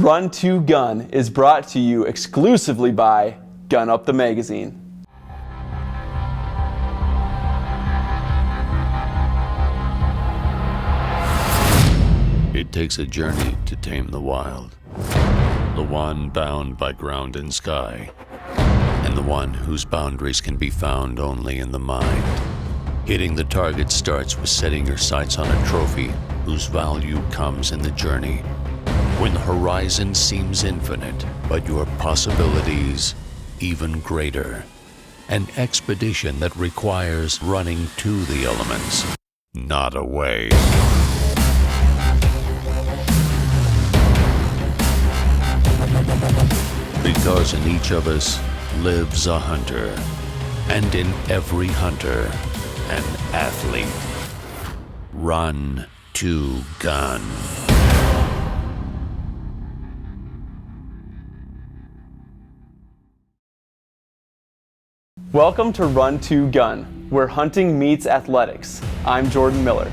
Run2Gun is brought to you exclusively by Gun Up the Magazine. It takes a journey to tame the wild. The one bound by ground and sky, and the one whose boundaries can be found only in the mind. Hitting the target starts with setting your sights on a trophy whose value comes in the journey. When the horizon seems infinite, but your possibilities even greater. An expedition that requires running to the elements, not away. Because in each of us lives a hunter, and in every hunter, an athlete. Run2Gun. Welcome to Run2Gun, where hunting meets athletics. I'm Jordan Miller.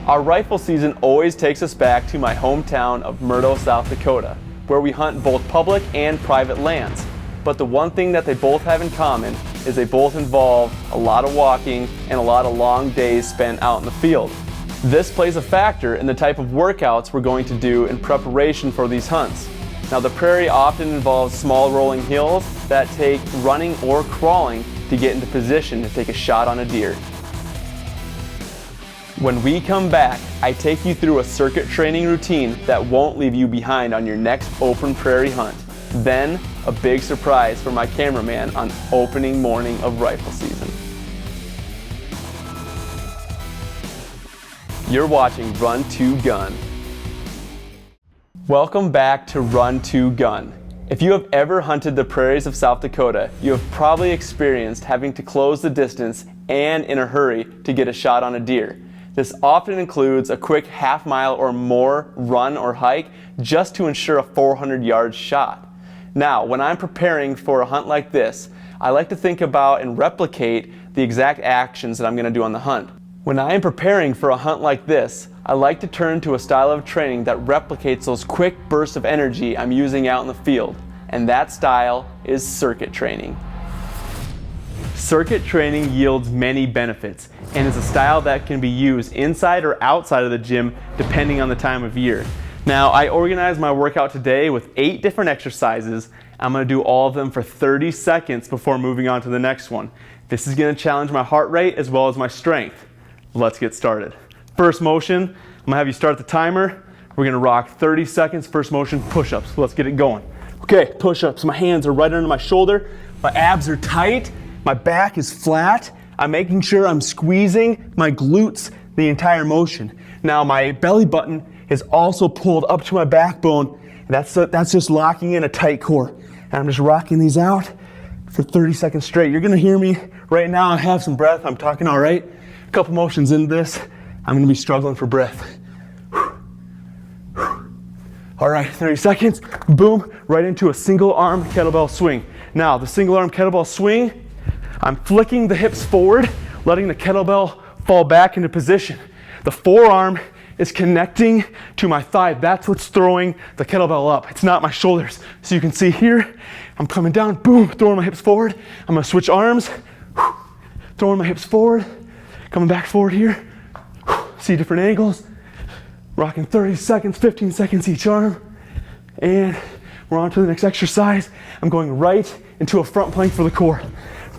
Our rifle season always takes us back to my hometown of Myrtle, South Dakota, where we hunt both public and private lands. But the one thing that they both have in common is they both involve a lot of walking and a lot of long days spent out in the field. This plays a factor in the type of workouts we're going to do in preparation for these hunts. Now, the prairie often involves small rolling hills that take running or crawling to get into position to take a shot on a deer. When we come back, I take you through a circuit training routine that won't leave you behind on your next open prairie hunt. Then, a big surprise for my cameraman on opening morning of rifle season. You're watching Run2Gun. Welcome back to Run2Gun. If you have ever hunted the prairies of South Dakota, you have probably experienced having to close the distance and in a hurry to get a shot on a deer. This often includes a quick half mile or more run or hike just to ensure a 400-yard shot. Now, when I'm preparing for a hunt like this, I like to think about and replicate the exact actions that I'm going to do on the hunt. When I am preparing for a hunt like this, I like to turn to a style of training that replicates those quick bursts of energy I'm using out in the field, and that style is circuit training. Circuit training yields many benefits and is a style that can be used inside or outside of the gym depending on the time of year. Now, I organized my workout today with 8 different exercises. I'm going to do all of them for 30 seconds before moving on to the next one. This is going to challenge my heart rate as well as my strength. Let's get started. First motion, I'm going to have you start the timer. We're going to rock 30 seconds. First motion, push-ups. Let's get it going. Okay, push-ups. My hands are right under my shoulder. My abs are tight. My back is flat. I'm making sure I'm squeezing my glutes the entire motion. Now my belly button is also pulled up to my backbone. That's just locking in a tight core. And I'm just rocking these out for 30 seconds straight. You're gonna hear me right now. I have some breath. I'm talking all right. A couple motions into this. I'm gonna be struggling for breath. All right, 30 seconds. Boom, right into a single arm kettlebell swing. Now the single arm kettlebell swing, I'm flicking the hips forward, letting the kettlebell fall back into position. The forearm is connecting to my thigh. That's what's throwing the kettlebell up. It's not my shoulders. So you can see here, I'm coming down, boom, throwing my hips forward. I'm gonna switch arms, throwing my hips forward, coming back forward here. See different angles, rocking 30 seconds, 15 seconds each arm. And we're on to the next exercise. I'm going right into a front plank for the core.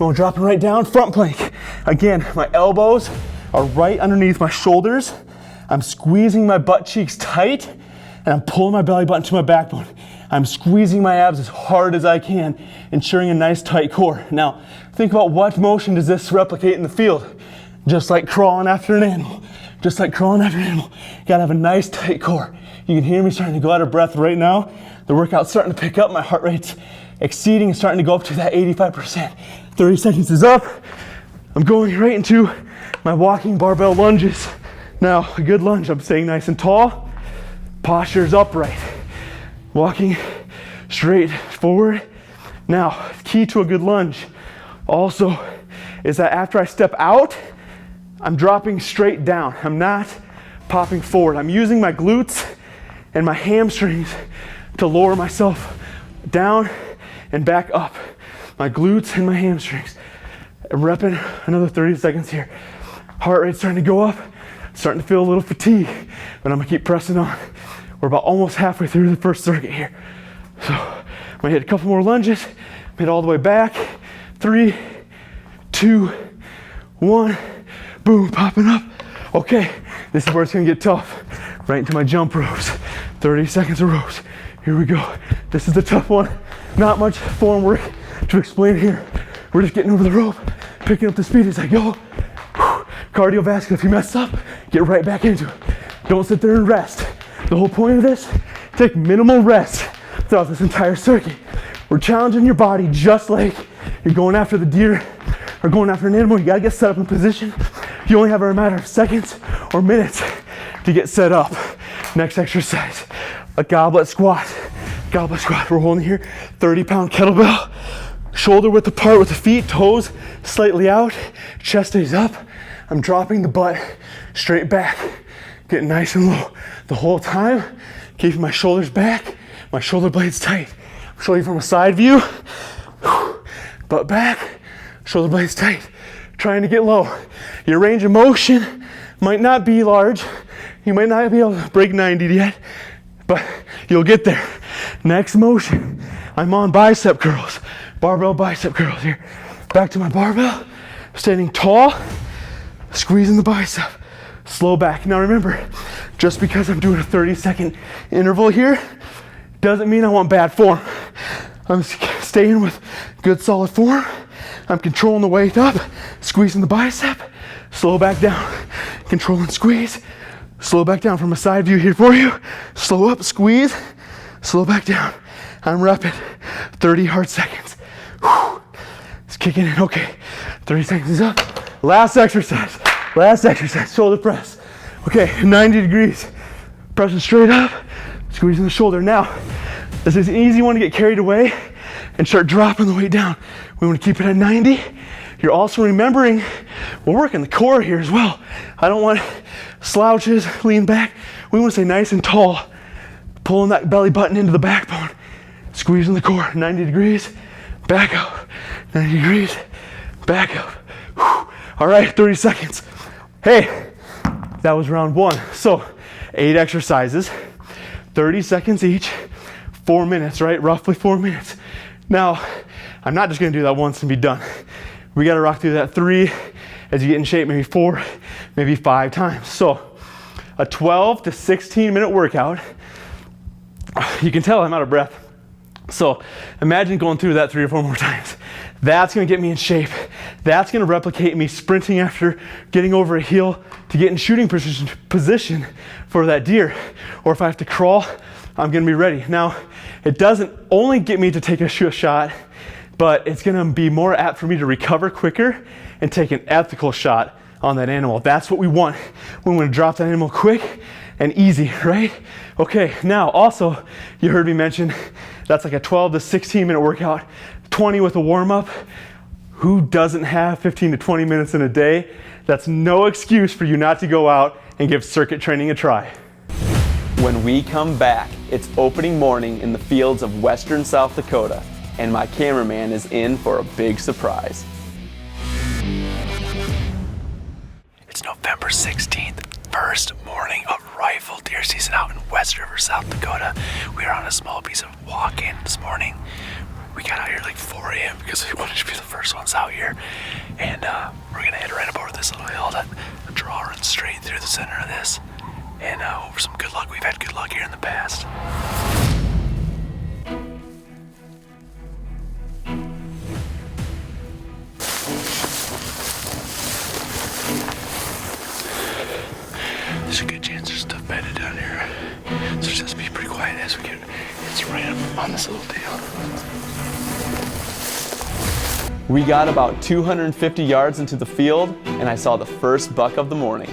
I'm dropping right down, front plank. Again, my elbows are right underneath my shoulders. I'm squeezing my butt cheeks tight, and I'm pulling my belly button to my backbone. I'm squeezing my abs as hard as I can, ensuring a nice tight core. Now, think about what motion does this replicate in the field? Just like crawling after an animal. Just like crawling after an animal. You gotta have a nice tight core. You can hear me starting to go out of breath right now. The workout's starting to pick up. My heart rate's exceeding and starting to go up to that 85%. 30 seconds is up. I'm going right into my walking barbell lunges. Now, a good lunge, I'm staying nice and tall. Posture is upright. Walking straight forward. Now, key to a good lunge also is that after I step out, I'm dropping straight down. I'm not popping forward. I'm using my glutes and my hamstrings to lower myself down and back up. My glutes and my hamstrings. I'm repping another 30 seconds here. Heart rate's starting to go up, starting to feel a little fatigue, but I'm gonna keep pressing on. We're about almost halfway through the first circuit here. So I'm gonna hit a couple more lunges, hit all the way back. 3, 2, 1, boom, popping up. Okay, this is where it's gonna get tough. Right into my jump ropes. 30 seconds of ropes. Here we go. This is the tough one. Not much form work to explain here. We're just getting over the rope, picking up the speed as I go. Cardiovascular, if you mess up, get right back into it. Don't sit there and rest. The whole point of this, take minimal rest throughout this entire circuit. We're challenging your body just like you're going after the deer or going after an animal. You gotta get set up in position. You only have a matter of seconds or minutes to get set up. Next exercise, a goblet squat. Goblet squat, we're holding here, 30-pound kettlebell. Shoulder width apart with the feet, toes slightly out, chest stays up. I'm dropping the butt straight back, getting nice and low the whole time, keeping my shoulders back, my shoulder blades tight. I'll show you from a side view, butt back, shoulder blades tight, trying to get low. Your range of motion might not be large, you might not be able to break 90 yet, but you'll get there. Next motion, I'm on bicep curls, barbell bicep curls here. Back to my barbell, standing tall, squeezing the bicep, slow back. Now remember, just because I'm doing a 30-second interval here, doesn't mean I want bad form. I'm staying with good solid form. I'm controlling the weight up, squeezing the bicep, slow back down, control and squeeze, slow back down from a side view here for you. Slow up, squeeze, slow back down. I'm repping 30 hard seconds. Whew. It's kicking in, okay. 30 seconds is up. Last exercise, shoulder press. Okay, 90 degrees. Pressing straight up, squeezing the shoulder. Now, this is an easy one to get carried away and start dropping the weight down. We want to keep it at 90. You're also remembering, we're working the core here as well. I don't want slouches, lean back. We want to stay nice and tall. Pulling that belly button into the backbone. Squeezing the core, 90 degrees, back up. 90 degrees, back up. Whew. All right, 30 seconds. Hey, that was round 1. So 8 exercises, 30 seconds each, 4 minutes, right? Roughly 4 minutes. Now, I'm not just gonna do that once and be done. We gotta rock through that 3 as you get in shape, maybe 4, maybe 5 times. So a 12 to 16 minute workout. You can tell I'm out of breath. So imagine going through that 3 or 4 more times. That's gonna get me in shape. That's gonna replicate me sprinting after getting over a hill to get in shooting position for that deer. Or if I have to crawl, I'm gonna be ready. Now, it doesn't only get me to take a shot, but it's gonna be more apt for me to recover quicker and take an ethical shot on that animal. That's what we want. We want to drop that animal quick and easy, right? Okay, now also, you heard me mention, that's like a 12 to 16 minute workout, 20 with a warm up. Who doesn't have 15 to 20 minutes in a day? That's no excuse for you not to go out and give circuit training a try. When we come back, it's opening morning in the fields of western South Dakota, and my cameraman is in for a big surprise. It's November 16th, first morning of rifle deer season out in West River, South Dakota. We are on a small piece of walk-in this morning. We got out here like 4 a.m. because we wanted to be the first ones out here. And we're gonna head right up over this little hill that a draw runs straight through the center of this. And over some good luck. We've had good luck here in the past. There's a good chance there's stuff bedded down here. So just be pretty quiet as we get. It's right up on this little deal. We got about 250 yards into the field, and I saw the first buck of the morning.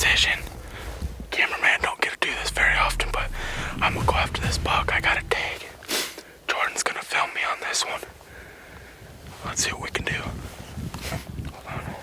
decision. Cameraman don't get to do this very often, but I'm gonna go after this buck. I got a tag. Jordan's gonna film me on this one. Let's see what we can do. Hold on.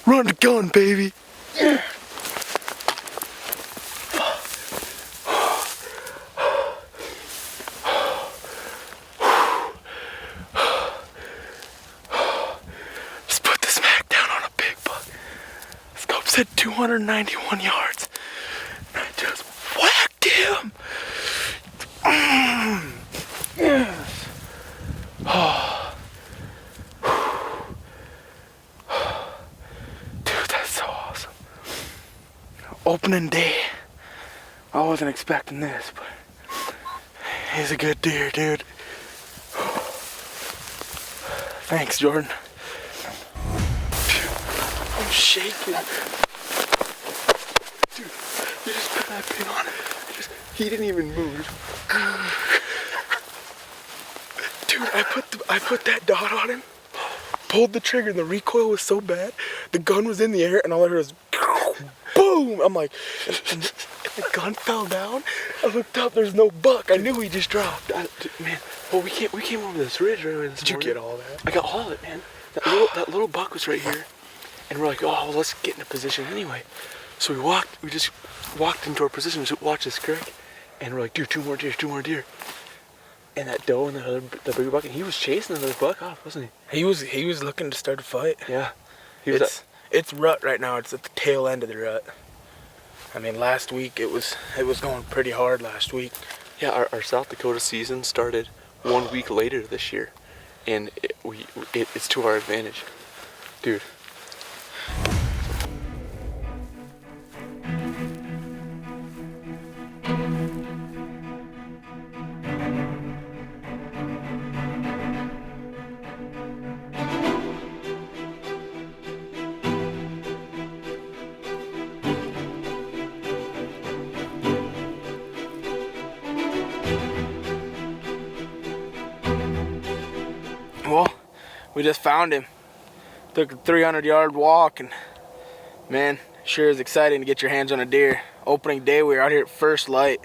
Run2Gun, baby. Just put the smack down on a big buck. Scope said 291 yards. And I just whacked him. Yes. Oh. Dude, that's so awesome. Opening day. I wasn't expecting this, but he's a good deer, dude. Thanks, Jordan. I'm shaking. Dude, you just put that pin on it. He didn't even move. Dude, I put that dot on him, pulled the trigger, and the recoil was so bad, the gun was in the air, and all I heard was boom! I'm like, and the gun fell down. I looked up, there's no buck. I knew he just dropped. Man, well, we came over this ridge right away this morning. Did you get all that? I got all of it, man. That little buck was right here, and we're like, oh, well, let's get in a position anyway. So we just walked into our position to watch this creek, and we're like, dude, two more deer. And that doe and the bigger buck, and he was chasing another buck off, wasn't he? He was looking to start a fight. Yeah. It's rut right now. It's at the tail end of the rut. I mean, last week it was going pretty hard last week. Yeah, our South Dakota season started 1 week later this year, and it's to our advantage, dude. Well, we just found him. Took a 300-yard walk, and man, sure is exciting to get your hands on a deer. Opening day, we were out here at first light.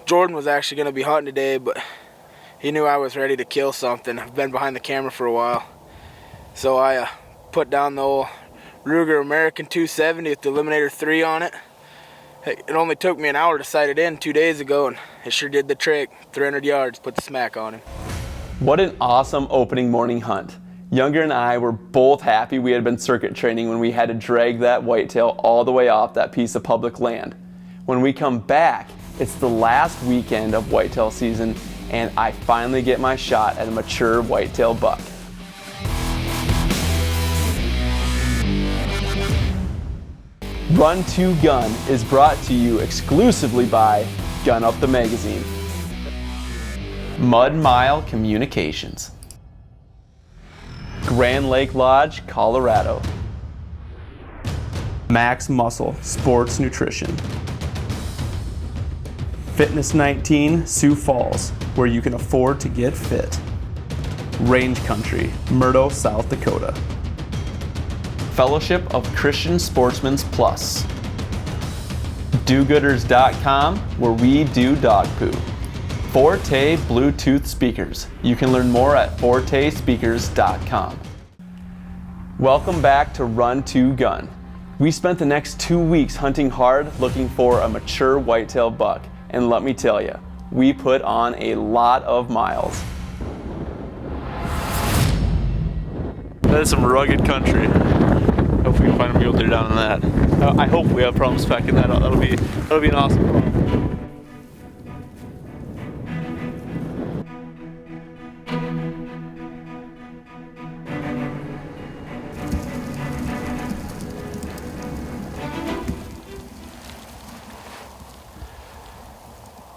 Jordan was actually going to be hunting today, but he knew I was ready to kill something. I've been behind the camera for a while. So I put down the old Ruger American 270 with the Eliminator 3 on it. It only took me an hour to sight it in 2 days ago, and it sure did the trick. 300 yards, put the smack on him. What an awesome opening morning hunt. Younger and I were both happy we had been circuit training when we had to drag that whitetail all the way off that piece of public land. When we come back, it's the last weekend of whitetail season, and I finally get my shot at a mature whitetail buck. Run2Gun is brought to you exclusively by Gun Up the Magazine, Mud Mile Communications, Grand Lake Lodge, Colorado, Max Muscle Sports Nutrition, Fitness 19 Sioux Falls, where you can afford to get fit, Range Country, Murdo, South Dakota, Fellowship of Christian Sportsmen Plus, DoGooders.com, where we do dog poo, Forte Bluetooth speakers. You can learn more at fortespeakers.com. Welcome back to Run2Gun. We spent the next 2 weeks hunting hard looking for a mature whitetail buck, and let me tell you, we put on a lot of miles. That is some rugged country. Hope we can find a mule deer down in that. I hope we have problems packing that out. That'll be an awesome problem.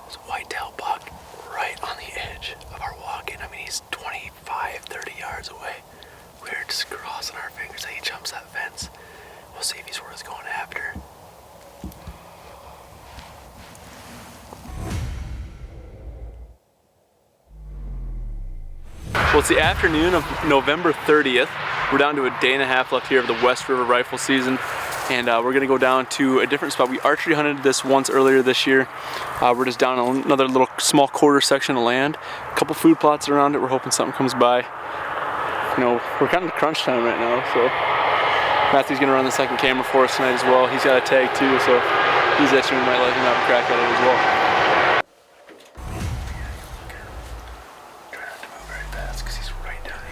There's a whitetail buck right on the edge of our walk-in. I mean, he's 25, 30 yards away. We're just crossing our fingers that he jumps that fence. We'll see if he's worth going after. Well, it's the afternoon of November 30th. We're down to a day and a half left here of the West River rifle season, and we're gonna go down to a different spot. We archery hunted this once earlier this year. We're just down on another little small quarter section of land. A couple food plots around it. We're hoping something comes by. You know, we're kind of in crunch time right now, so Matthew's gonna run the second camera for us tonight as well. He's got a tag too, so if he's itching, we might let him have a crack at it as well. Try not to move very fast because he's right down here.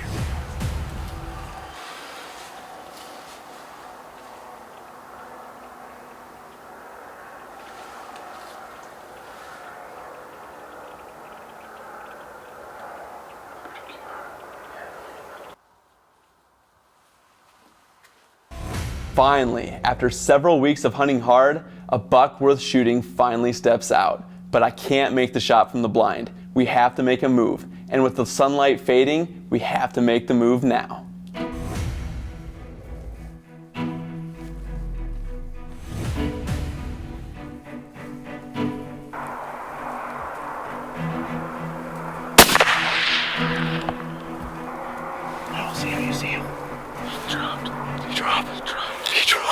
Finally, after several weeks of hunting hard, a buck worth shooting finally steps out. But I can't make the shot from the blind. We have to make a move. And with the sunlight fading, we have to make the move now. I don't see him, you see him? He dropped. He dropped. He dropped. He dropped.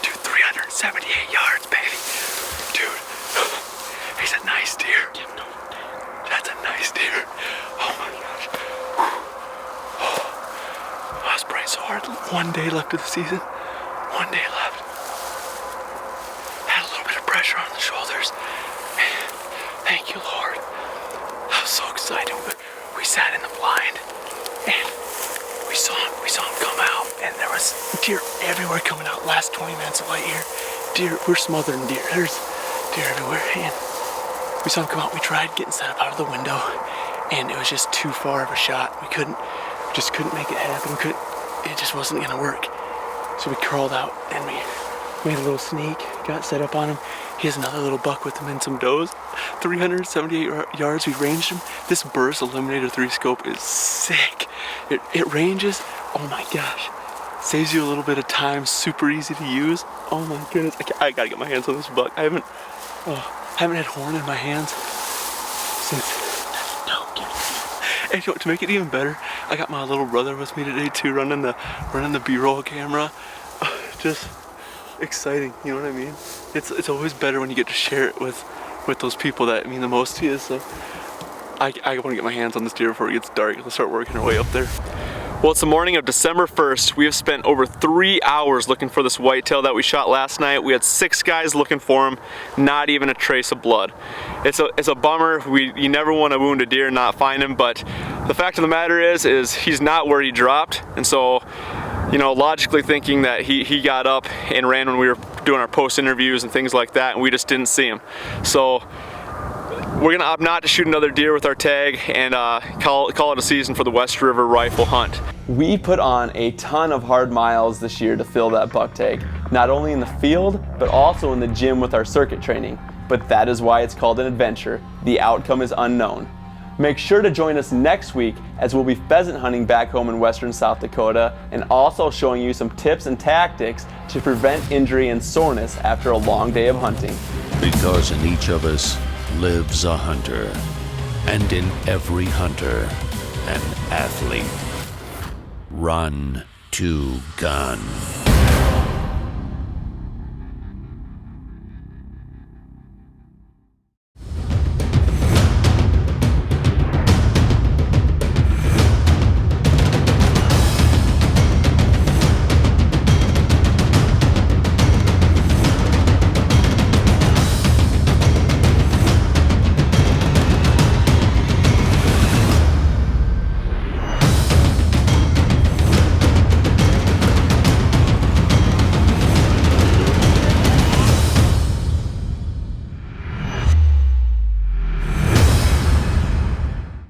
Dude, 378 yards, baby. Dude, he's a nice deer. That's a nice deer. Oh my gosh. I was praying so hard. 1 day left of the season. 1 day left. Had a little bit of pressure on the shoulders. Thank you, Lord. I was so excited. We sat in the blind and we saw him come out, and there was deer everywhere coming out. Last 20 minutes of light here, deer, we're smothering deer. There's deer everywhere, and we saw him come out. We tried getting set up out of the window, and it was just too far of a shot. We just couldn't make it happen. It just wasn't gonna work. So we crawled out and we made a little sneak, got set up on him. He has another little buck with him and some does. 378 yards, we ranged him. This Burst Eliminator 3 scope is sick. It ranges, oh my gosh. Saves you a little bit of time, super easy to use. Oh my goodness, I gotta get my hands on this buck. I haven't had horn in my hands since, and you know, to make it even better, I got my little brother with me today too, running the B-roll camera. Just exciting, you know what I mean? It's always better when you get to share it with those people that mean the most to you. So I want to get my hands on this deer before it gets dark. Let's start working our way up there. Well, it's the morning of December 1st. We have spent over 3 hours looking for this whitetail that we shot last night. We had 6 guys looking for him, not even a trace of blood. It's a bummer. You never want to wound a deer and not find him, but the fact of the matter is he's not where he dropped, and so, you know, logically thinking that he got up and ran when we were doing our post interviews and things like that, and we just didn't see him. So we're gonna opt not to shoot another deer with our tag and call it a season for the West River rifle hunt. We put on a ton of hard miles this year to fill that buck tag, not only in the field, but also in the gym with our circuit training. But that is why it's called an adventure. The outcome is unknown. Make sure to join us next week as we'll be pheasant hunting back home in western South Dakota and also showing you some tips and tactics to prevent injury and soreness after a long day of hunting. Because in each of us lives a hunter, and in every hunter, an athlete. Run2Gun.